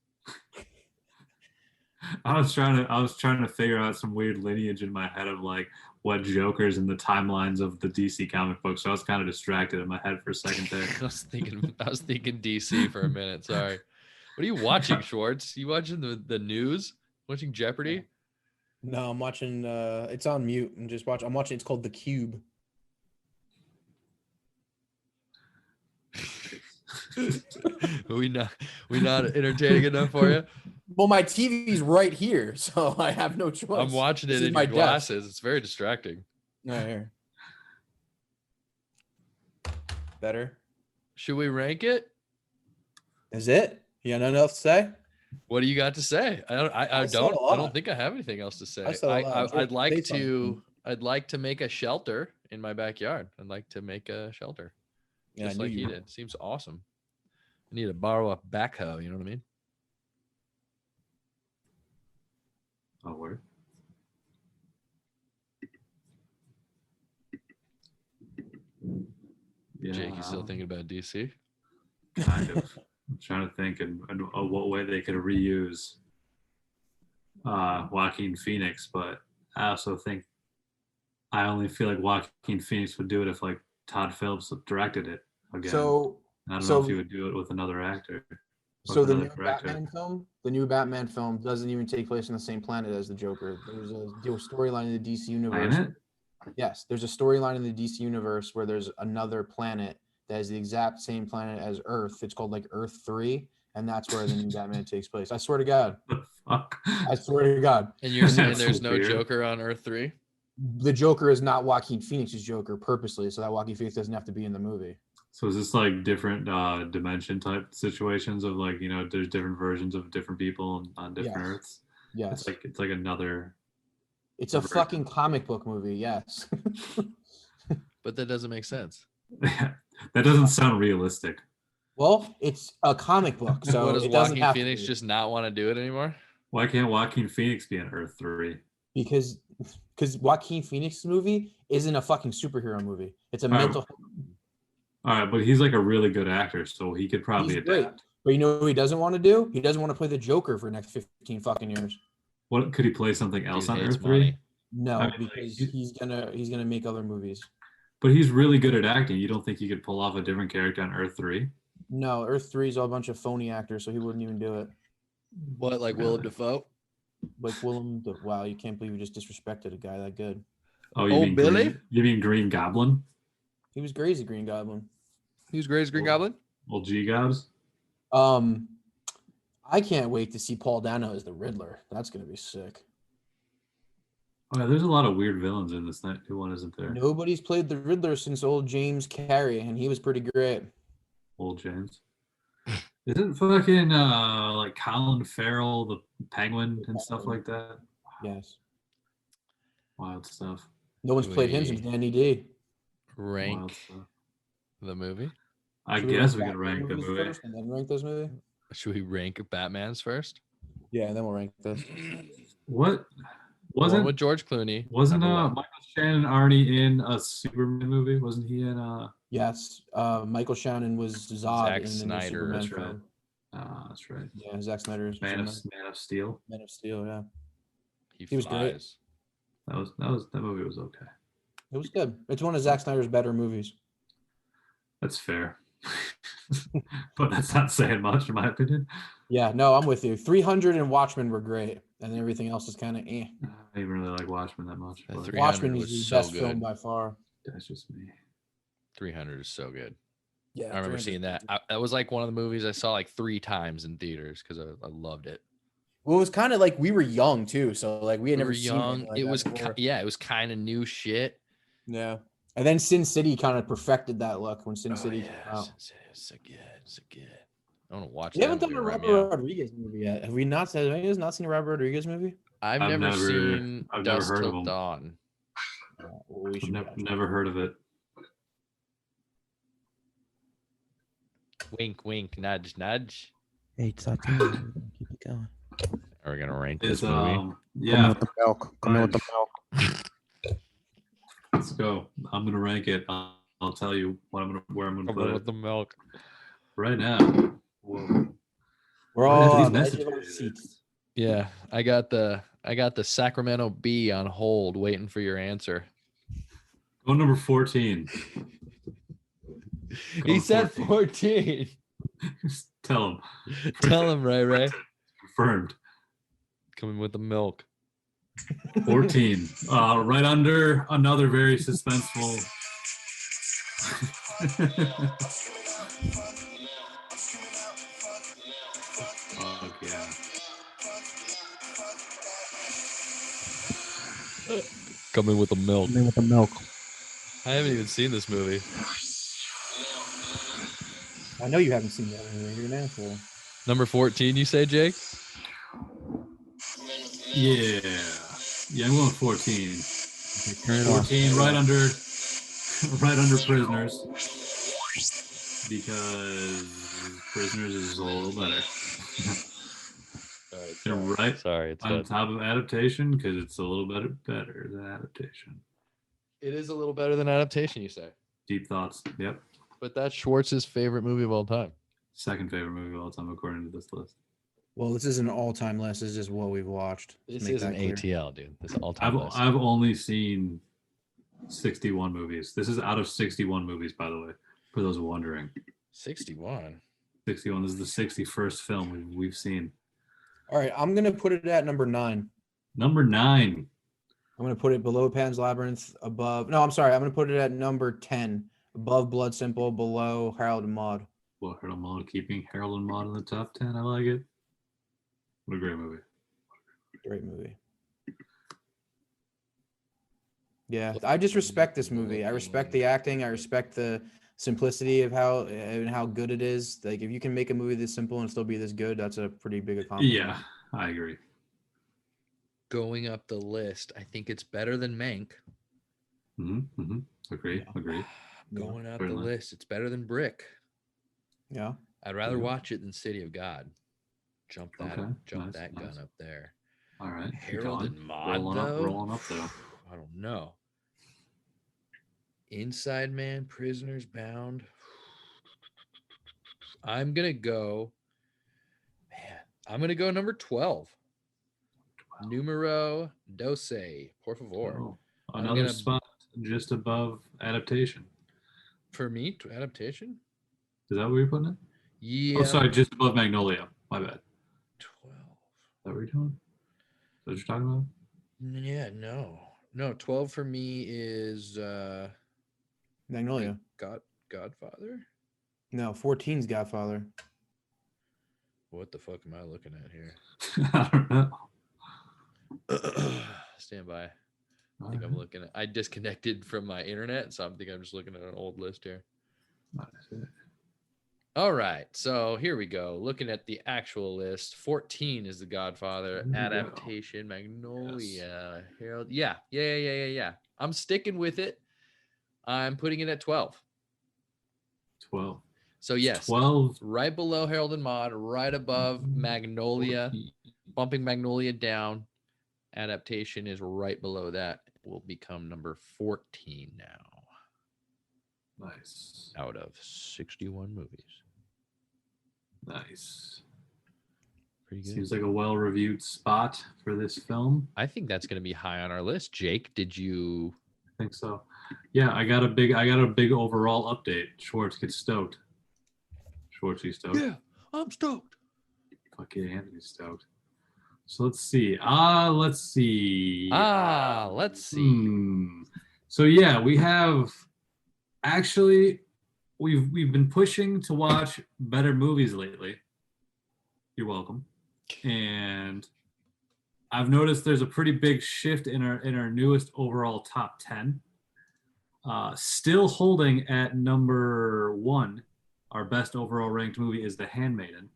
I was trying to figure out some weird lineage in my head of like what Jokers in the timelines of the DC comic books. So I was kind of distracted in my head for a second there. I was thinking DC for a minute. Sorry. What are you watching, Schwartz? You watching the news? Watching Jeopardy? No, I'm watching. It's on mute and just watch. I'm watching. It's called The Cube. we not entertaining enough for you? Well, my TV's right here, so I have no choice. I'm watching it in my glasses. It's very distracting. Right here. Better. Should we rank it? Is it? You got nothing else to say? What do you got to say? I don't think I have anything else to say. I'd like to make a shelter in my backyard. I'd like to make a shelter. Yeah, just like he did. Seems awesome. I need to borrow a backhoe, you know what I mean? Oh, word. Yeah. Jake, you still thinking about DC? Kind of. I'm trying to think in what way they could reuse Joaquin Phoenix, but I only feel like Joaquin Phoenix would do it if like Todd Phillips directed it again. So I don't know if he would do it with another actor. So the new Batman film doesn't even take place on the same planet as the Joker. There's a storyline in the DC universe. Planet? Yes, there's a storyline in the DC universe where there's another planet that is the exact same planet as Earth. It's called like Earth 3, and that's where the new Batman takes place. I swear to God. The fuck? I swear to God. And you're saying there's so no weird. Joker on Earth 3? The Joker is not Joaquin Phoenix's Joker purposely, so that Joaquin Phoenix doesn't have to be in the movie. So is this like different dimension type situations of like, there's different versions of different people on different Earths? Yes. It's like another. It's a fucking comic book movie, yes. But that doesn't make sense. That doesn't sound realistic. Well, it's a comic book, so what, does it doesn't Joaquin Phoenix just not want to do it anymore? Why can't Joaquin Phoenix be in Earth 3? Because Joaquin Phoenix's movie isn't a fucking superhero movie. It's a mental. All right, but he's like a really good actor, so he could probably adapt. Great. But you know what he doesn't want to do? He doesn't want to play the Joker for the next 15 fucking years. What could he play something else on Earth 3? Money. No, because he's gonna make other movies. But he's really good at acting. You don't think he could pull off a different character on Earth 3? No, Earth 3 is all a bunch of phony actors, so he wouldn't even do it. What, like Willem Dafoe? Like wow, you can't believe you just disrespected a guy that good. Oh, you mean Billy? You mean Green Goblin? He was great as Green Goblin. He was great as Green Goblin? Well, G-Gobs? I can't wait to see Paul Dano as the Riddler. That's gonna be sick. Oh, yeah, there's a lot of weird villains in this new one, isn't there? Nobody's played the Riddler since old James Carrey, and he was pretty great. Old James. Isn't fucking like Colin Farrell the Penguin and stuff like that? Yes. Wild stuff. No one's played him since Danny D. Wild Rank stuff. the movie. I Should guess we rank could Batman rank the movies movie. first and then rank this movie? Should we rank Batman's first? Yeah, and then we'll rank this. What One wasn't with George Clooney. wasn't number one. Michael Shannon already in a Superman movie? Wasn't he in Yes, Michael Shannon was Zod Zack in the new Snyder, Superman that's right. film. That's right. Yeah, Zack Snyder's Man Superman. of Steel. Man of Steel. Yeah, He was great. flies. That movie was okay. it was good. It's one of Zack Snyder's better movies. That's fair. But that's not saying much in my opinion. Yeah, no, I'm with you. 300 and Watchmen were great, and everything else is kind of eh. I didn't really like Watchmen that much. That But 300 Watchmen was is the so best film good. by far. that's just me. 300 is so good. Yeah, I remember 300. seeing that. That was like one of the movies I saw like 3 times in theaters because I loved it. Well, it was kind of like we were young too, so like we had We never were seen young. anything like It that was before. it was kind of new shit. Yeah, and then Sin City kind of perfected that look when Sin City came out. Sin City was so good, so good. I want to watch. We that haven't done a movie right Robert now. Rodriguez movie yet. Have we not? Have you guys not seen a Robert Rodriguez movie? I've I've never never- seen I've never Dusk heard of Till him. Dawn. We I've should watch it. never heard of it. Wink, wink, nudge, nudge. Hey, it's not time. Keep it going. Are we gonna rank It's this movie? Come in yeah. with the milk. Come in with the milk. Let's go. I'm gonna rank it. I'll tell you where I'm gonna Come put on it with the milk. right now. Whoa. We're Why all are on the these edge of our messages? seats. Yeah, I got the Sacramento Bee on hold, waiting for your answer. Go number 14. He said 14. 14. Just tell him. Tell him, Ray. Confirmed. Coming with the milk. 14. Right under another very suspenseful. Oh, yeah. Coming with the milk. Come in with the milk. I haven't even seen this movie. I know you haven't seen that movie. You're an asshole. Number 14, you say, Jake? Yeah. Yeah, I'm going 14. Turn it off. 14 right under Prisoners. Because Prisoners is a little better. And right Sorry, it's on top of Adaptation because it's a little better than Adaptation. It is a little better than Adaptation, you say. Deep Thoughts. Yep. But that's Schwartz's favorite movie of all time. Second favorite movie of all time according to this list. Well, this isn't an all-time list. This is just what we've watched. This Make is an that clear. ATL, dude. This is all-time list. I've only seen 61 movies. This is out of 61 movies, by the way, for those wondering. 61. 61. This is the 61st film we've seen. All right, I'm gonna put it at number 9. Number 9. I'm gonna put it below Pan's Labyrinth, above. No, I'm sorry. I'm gonna put it at number 10, above Blood Simple, below Harold and Maude. Well, Harold and Maude, keeping Harold and Maude in the top 10. I like it. What a great movie. Great movie. Yeah, I just respect this movie. I respect the acting. I respect the simplicity of how good it is. Like, if you can make a movie this simple and still be this good, that's a pretty big accomplishment. Yeah, I agree. Going up the list, I think it's better than Mank. Agree. Going up certainly. the list, it's better than Brick. Yeah. I'd rather Yeah. watch it than City of God. Jump that Okay, nice, gun nice. up there. All right. keep Harold going. and Maude, Rolling up though. I don't know. Inside Man, Prisoners Bound. I'm gonna go number 12. Numero 12, por favor. Oh, I'm another gonna- spot just above Adaptation. For me, Adaptation? Is that where you're putting it? Yeah. Oh, sorry, just above Magnolia. My bad. 12. Is that what you're doing? Is that what you're talking about? Yeah, no. 12 for me is Magnolia. Godfather. No, 14's Godfather. What the fuck am I looking at here? I don't know. Stand by. I think I'm looking at. I disconnected from my internet, so I'm just looking at an old list here. All right, so here we go. Looking at the actual list, 14 is The Godfather adaptation, Magnolia, Harold. Yeah. I'm sticking with it. I'm putting it at 12. 12. So yes, 12, right below Harold and Maude, right above Magnolia, 14. bumping Magnolia down. Adaptation is right below that. Will become number 14 now. Nice. Out of 61 movies. Nice. Pretty good. Seems like a well-reviewed spot for this film. I think that's going to be high on our list. Jake, did you? I think so. Yeah, I got a big overall update. Schwartz gets stoked. Schwartzy stoked. Yeah, I'm stoked. Fuck yeah, Anthony's stoked. So let's see. Let's see. So yeah, we have actually we've been pushing to watch better movies lately. You're welcome. And I've noticed there's a pretty big shift in our newest overall top 10. Still holding at number 1, our best overall ranked movie is The Handmaiden,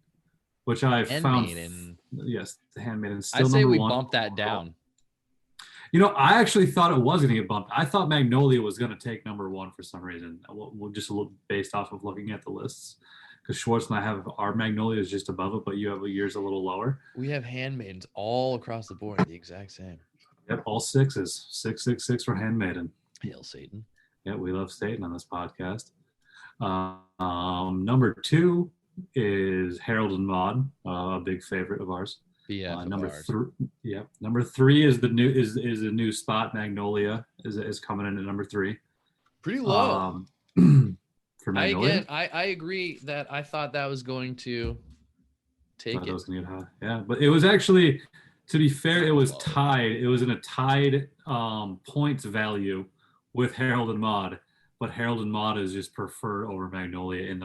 which I found. Yes, The Handmaiden. Still I say we 1. bump that down. You know, I actually thought it was going to get bumped. I thought Magnolia was going to take number 1 for some reason. We'll just look based off of looking at the lists. Because Schwartz and I have our Magnolia is just above it, but you have yours a little lower. We have Handmaidens all across the board, the exact same. Yep, all 6s. 666 for Handmaiden. Hail Satan. Yeah, we love Satan on this podcast. Number 2 is Harold and Maude, a big favorite of ours. Number 3, yeah. Number 3 is the new is a new spot. Magnolia is coming in at number 3. Pretty low. For Magnolia. I agree that I thought that was going to take it. Was gonna get high. Yeah, but it was actually, to be fair, it was tied. It was in a tied points value with Harold and Maude, but Harold and Maude is just preferred over Magnolia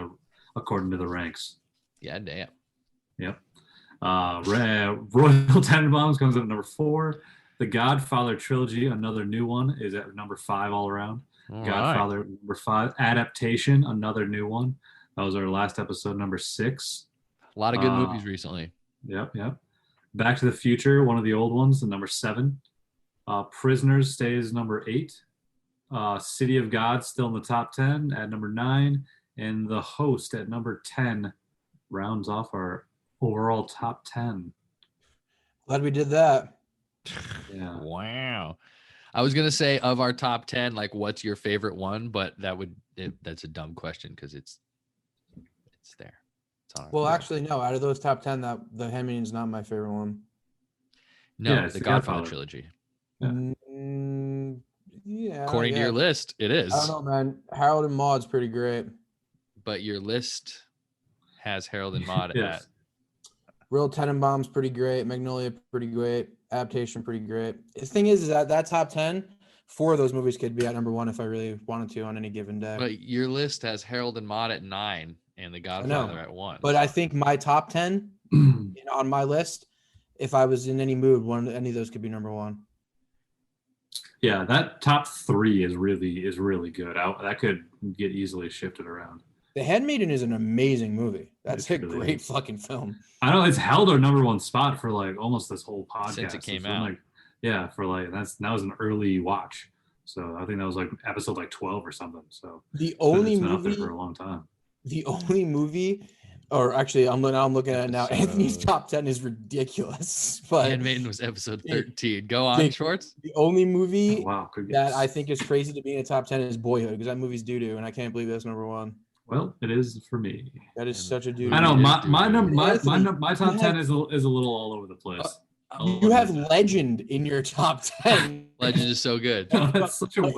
according to the ranks. Yeah, damn. Yep. Royal Tenenbaums comes in at number 4. The Godfather trilogy, another new one, is at number 5 all around. All Godfather right. number 5. Adaptation, another new one. That was our last episode, number 6. A lot of good movies recently. Yep. Back to the Future, one of the old ones, number 7. Prisoners stays number 8. City of God still in the top 10 at number 9. And The Host at number 10 rounds off our overall top 10. Glad we did that. Yeah. Wow. I was gonna say, of our top 10, like, what's your favorite one? But that's a dumb question because it's there. It's on Well, actually, no. Out of those top 10, that The Handmaiden's not my favorite one. No, Yeah, it's the the Godfather Godfather. trilogy. Yeah. Yeah. According to your list, it is. I don't know, man. Harold and Maude's pretty great. But your list has Harold and Maude Yes. at. Real Tenenbaum's pretty great. Magnolia pretty great. Adaptation pretty great. The thing is that top 10, 4 of those movies could be at number 1 if I really wanted to on any given day. But your list has Harold and Maude at 9 and the Godfather at 1. But I think my top 10 on my list, if I was in any mood, any of those could be number 1. Yeah, that top 3 is really good. That could get easily shifted around. The Handmaiden is an amazing movie. That's It a really great is. fucking film. I know it's held our number 1 spot for like almost this whole podcast Since it came been out. Like, yeah, for like that was an early watch. So I think that was like episode like 12 or something. So The only it's been up there movie for a long time. The only movie, or actually, I'm looking at it now. Episode- Anthony's top 10 is ridiculous, but Handmaiden was episode 13. Go on, Jake, Schwartz. the only movie Oh, wow, could get that I think is crazy to be in a top 10 is Boyhood, because that movie's doo-doo, and I can't believe that's number 1. Well, it is for me. That is such a doo-doo. I know my Anthony, my top 10 is a little all over the place. You have Legend in your top 10. Legend is so good. That's such a.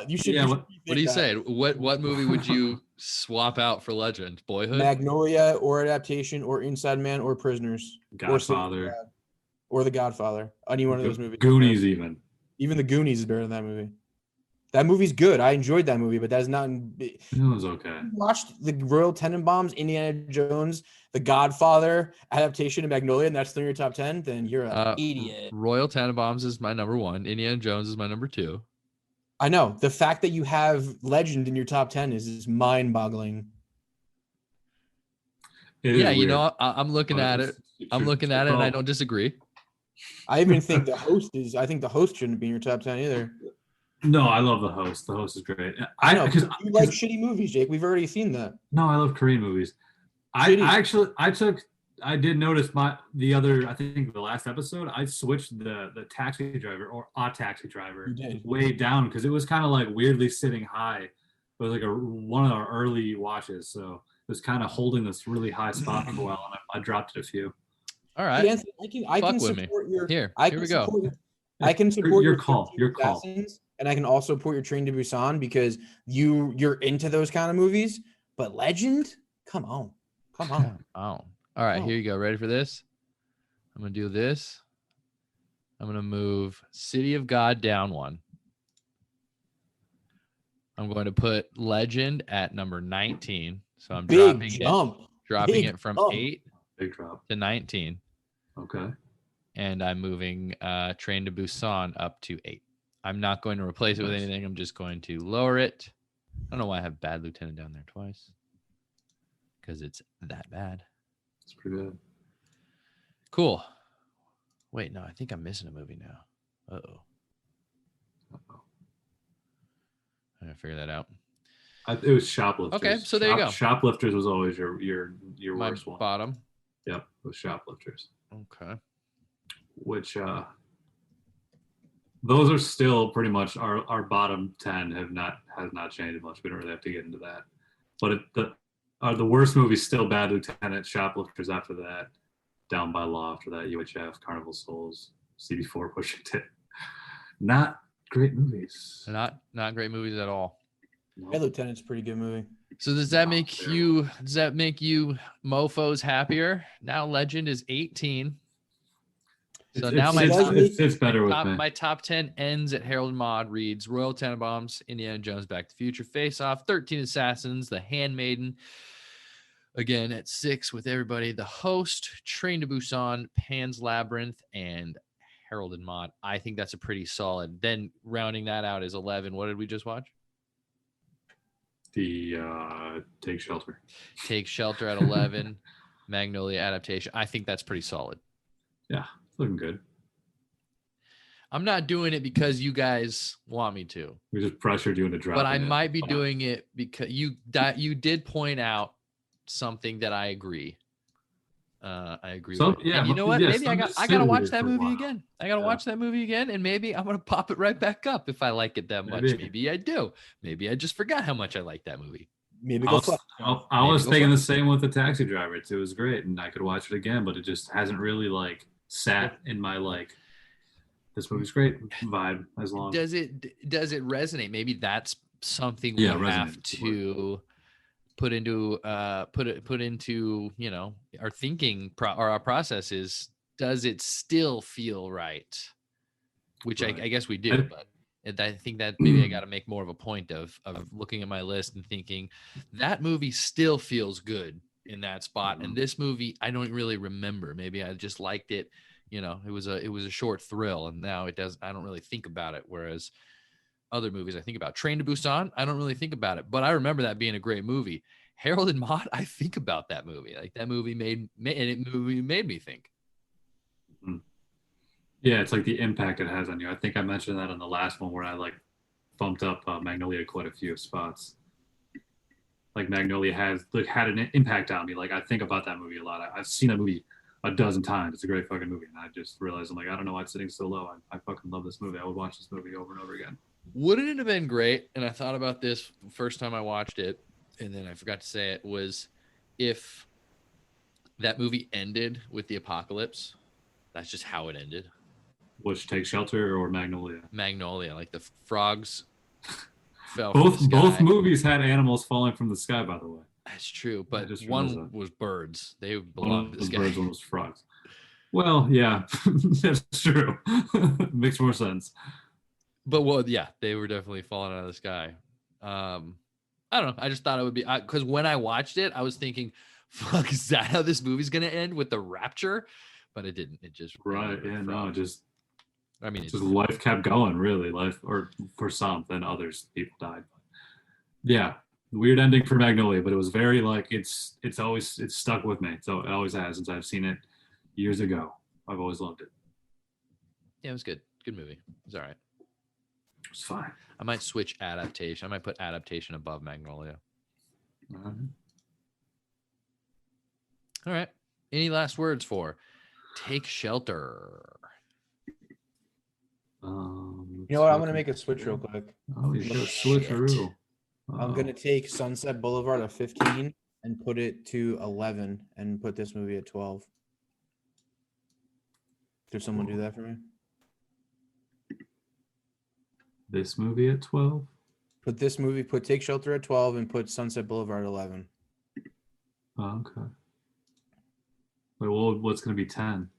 You should. Yeah, what What are you saying? What movie would you swap out for Legend? Boyhood? Magnolia or Adaptation or Inside Man or Prisoners Godfather, or The Godfather. Any one of those movies. Goonies, even. Even The Goonies is better than that movie. That movie's good. I enjoyed that movie, but that's not. It was okay. You watched the Royal Tenenbaums, Indiana Jones, The Godfather adaptation of Magnolia, and that's still in your top 10. Then you're an idiot. Royal Tenenbaums is my number 1. Indiana Jones is my number 2. I know the fact that you have Legend in your top 10 is mind-boggling. Yeah, you know, I'm looking at it. I'm looking at it, and I don't disagree. I even think the host is. I think the host shouldn't be in your top 10 either. No, I love the host. The host is great. I know because you like shitty movies, Jake. We've already seen that. No, I love Korean movies. I did notice I think the last episode, I switched the taxi driver or a taxi driver way down because it was kind of like weirdly sitting high. It was like one of our early watches, so it was kind of holding this really high spot for a while, and I dropped it a few. All right, I can support your. Here we go. I can support your call. Your call. And I can also support your Train to Busan because you're into those kind of movies. But Legend, come on. All right, here you go. Ready for this? I'm gonna do this. I'm gonna move City of God down 1. I'm going to put Legend at number 19. So I'm dropping it from 8 to 19. Okay. And I'm moving Train to Busan up to 8. I'm not going to replace it with anything. I'm just going to lower it. I don't know why I have Bad Lieutenant down there twice. Because it's that bad. It's pretty bad. Cool. Wait, no, I think I'm missing a movie now. Uh-oh. I gotta figure that out. It was Shoplifters. Okay, so there you go. Shoplifters was always your My worst one. Bottom. Yep, it was Shoplifters. Okay. Which those are still pretty much our bottom 10 has not changed much. We don't really have to get into that. But the worst movies still Bad Lieutenant, Shoplifters after that, Down by Law after that, UHF, Carnival Souls, CB4, Push It. Not great movies. Not great movies at all. Bad Lieutenant's a pretty good movie. So does that make you mofos happier? Now Legend is 18. So now it's better with me. My top 10 ends at Harold and Maude reads Royal Tenenbaums, Indiana Jones, Back to the Future, Face Off, 13 Assassins, The Handmaiden. Again at 6 with everybody. The Host, Train to Busan, Pan's Labyrinth, and Harold and Maude. I think that's a pretty solid. Then rounding that out is 11. What did we just watch? The Take Shelter. Take Shelter at 11. Magnolia adaptation. I think that's pretty solid. Yeah. Looking good. I'm not doing it because you guys want me to. We just pressured you into dropping. But I might be doing it because you did point out something that I agree. I agree. So, with. Yeah, and you know what? Maybe I gotta watch that movie again. I gotta watch that movie again, and maybe I'm gonna pop it right back up if I like it that much. Maybe I do. Maybe I just forgot how much I like that movie. Maybe I was thinking the same with The Taxi Driver. It was great, and I could watch it again, but it just hasn't really sat in my this movie's great vibe as long. Does it resonate? Maybe that's something we have to put into our thinking or our process is, does it still feel right? Which right. I guess we do, but I think that maybe I got to make more of a point of looking at my list and thinking that movie still feels good in that spot. And this movie, I don't really remember. Maybe I just liked it. It was a short thrill, and now it does. I don't really think about it. Whereas other movies I think about, Train to Busan, I don't really think about it, but I remember that being a great movie. Harold and Maude, I think about that movie. That movie made me think. Yeah, it's like the impact it has on you. I think I mentioned that in the last one where I bumped up Magnolia quite a few spots. Magnolia has had an impact on me. I think about that movie a lot. I've seen that movie a dozen times. It's a great fucking movie, and I just realized I don't know why it's sitting so low. I fucking love this movie. I would watch this movie over and over again. Wouldn't it have been great? And I thought about this the first time I watched it, and then I forgot to say it, was if that movie ended with the apocalypse. That's just how it ended. Which, Take Shelter or Magnolia? Magnolia, the frogs fell. Both movies had animals falling from the sky, by the way. That's true, but one was birds. They belonged to the sky. Birds, one was frogs. Well, yeah, that's true. Makes more sense. But well, yeah, they were definitely falling out of the sky. I don't know. I just thought it would be because when I watched it, I was thinking, "Fuck, is that how this movie's gonna end with the rapture?" But it didn't. It just Right. Yeah. No. I mean, Just life kept going. Really, life, or for some, then others, people died. Yeah, weird ending for Magnolia, but it was very like it's stuck with me. So it always has since I've seen it years ago. I've always loved it. Yeah, it was good. Good movie. It was all right. It was fine. I might switch adaptation. I might put adaptation above Magnolia. All right. Any last words for Take Shelter? You know what? I'm gonna make a switch real quick. Oh, you should switcheroo. I'm gonna take Sunset Boulevard at 15 and put it to 11, and put this movie at 12. Could someone do that for me? This movie at 12? Put Take Shelter at 12 and put Sunset Boulevard at 11. Oh, okay. Wait, well, what's going to be 10?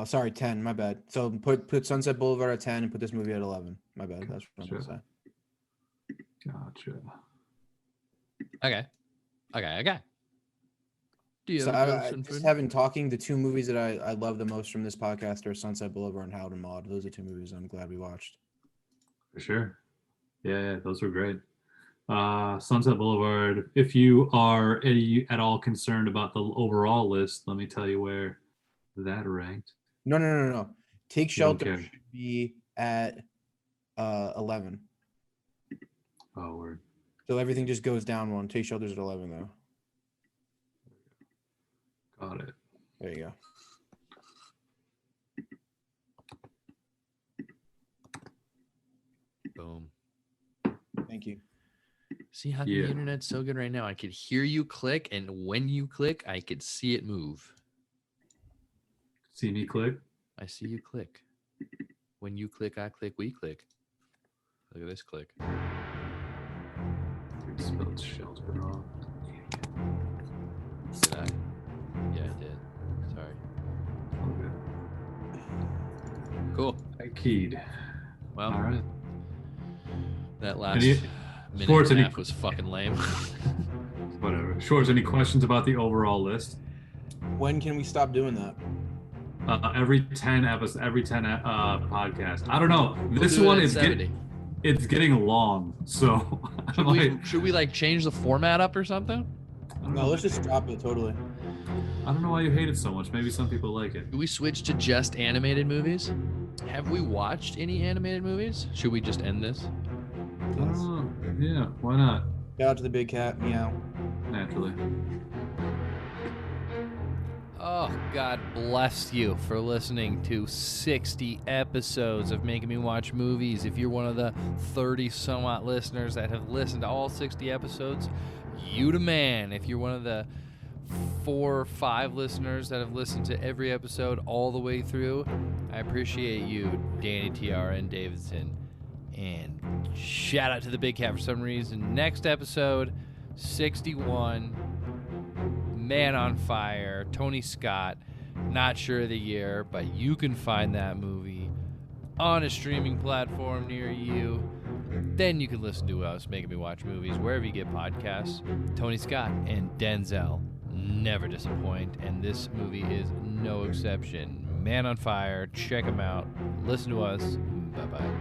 Sorry, 10. My bad. So put Sunset Boulevard at 10 and put this movie at 11. My bad. That's what I'm going to say. Gotcha. Okay. Do you So have just having talking, the two movies that I love the most from this podcast are Sunset Boulevard and Howard and Maude. Those are two movies I'm glad we watched. For sure. Yeah, those were great. Sunset Boulevard, if you are at all concerned about the overall list, let me tell you where that ranked. No. Take Shelter should be at 11. Oh, word. So everything just goes down one. Take Shelter's at 11, though. Got it. There you go. Boom. Thank you. See how the internet's so good right now? I could hear you click, and when you click, I could see it move. See me click? I see you click. When you click, I click, we click. Look at this click. You spelled shelter wrong. Did I? Yeah, I did. Sorry. Okay. Cool. I keyed. Well, all right. That last minute and a half was fucking lame. Whatever. Shorts, any questions about the overall list? When can we stop doing that? Every 10 episodes, podcast. I don't know. This we'll one is it's getting long, so should we like change the format up or something? No, let's just drop it totally. I don't know why you hate it so much. Maybe some people like it. Do we switch to just animated movies? Have we watched any animated movies? Should we just end this? Yeah, why not? Shout out to the big cat, meow. Naturally. Oh, God bless you for listening to 60 episodes of Making Me Watch Movies. If you're one of the 30-some-odd listeners that have listened to all 60 episodes, you the man. If you're one of the 4 or 5 listeners that have listened to every episode all the way through, I appreciate you, Danny TR and Davidson. And shout out to the big cat for some reason. Next episode, 61, Man on Fire, Tony Scott. Not sure of the year, but you can find that movie on a streaming platform near you. Then you can listen to us, Making Me Watch Movies, wherever you get podcasts. Tony Scott and Denzel never disappoint, and this movie is no exception. Man on Fire, check them out. Listen to us. Bye-bye.